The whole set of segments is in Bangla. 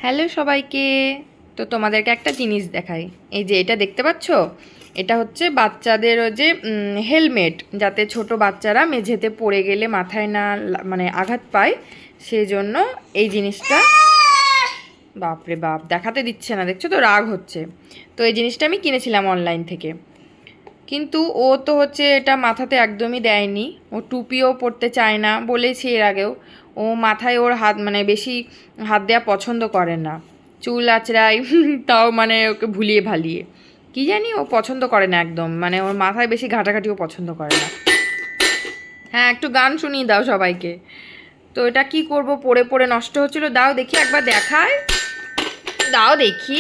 হ্যালো সবাইকে। তো তোমাদেরকে একটা জিনিস দেখাই। এই যে এটা দেখতে পাচ্ছ, এটা হচ্ছে বাচ্চাদের ওই যে হেলমেট, যাতে ছোট বাচ্চারা মেঝেতে পড়ে গেলে মাথায় না মানে আঘাত পায়, সেই জন্য এই জিনিসটা। বাপরে বাপ, দেখাতে দিচ্ছে না, দেখছো তো রাগ হচ্ছে। তো এই জিনিসটা আমি কিনেছিলাম অনলাইন থেকে, কিন্তু ও তো হচ্ছে এটা মাথাতে একদমই দেয়নি। ও টুপিও পরতে চায় না, বলেছি এর আগেও। ও মাথায় ওর হাত মানে বেশি হাত দেওয়া পছন্দ করে না, চুল আঁচড়ায় তাও মানে ওকে ভুলিয়ে ভালিয়ে। কি জানি ও পছন্দ করে না একদম, মানে ওর মাথায় বেশি ঘাটাঘাটিও পছন্দ করে না। হ্যাঁ, একটু গান শুনিয়ে দাও সবাইকে। তো এটা কি করব, পড়ে পড়ে নষ্ট হচ্ছিল। দাও দেখি, একবার দেখায়, দাও দেখি।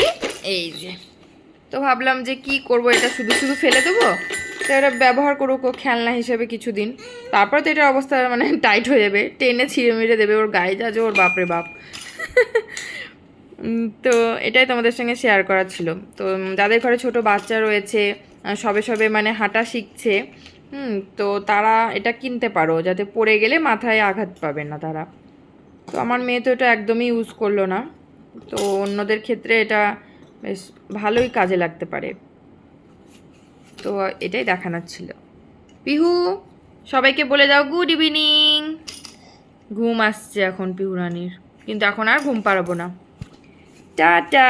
এই যে, তো ভাবলাম যে কি করব, এটা শুধু শুধু ফেলে দেবো। তো এটা ব্যবহার করুক ও খেলনা হিসেবে কিছুদিন, তারপর তো এটার অবস্থা মানে টাইট হয়ে যাবে, টেনে ছিঁড়ে মিড়ে দেবে ওর গায়ে যা যে ওর বাপরে বাপ। তো এটাই তোমাদের সঙ্গে শেয়ার করার ছিল। তো যাদের ঘরে ছোট বাচ্চা রয়েছে, সবে সবে মানে হাঁটা শিখছে, তো তারা এটা কিনতে পারো, যাতে পড়ে গেলে মাথায় আঘাত পাবে না তারা। তো আমার মেয়ে তো এটা একদমই ইউজ করলো না, তো অন্যদের ক্ষেত্রে এটা বেশ ভালোই কাজে লাগতে পারে। তো এটাই দেখানোর ছিল। পিহু, সবাইকে বলে দাও গুড ইভিনিং। ঘুম আসছে এখন পিহু রানীর, কিন্তু এখন আর ঘুম পাড়াবো না। টাটা।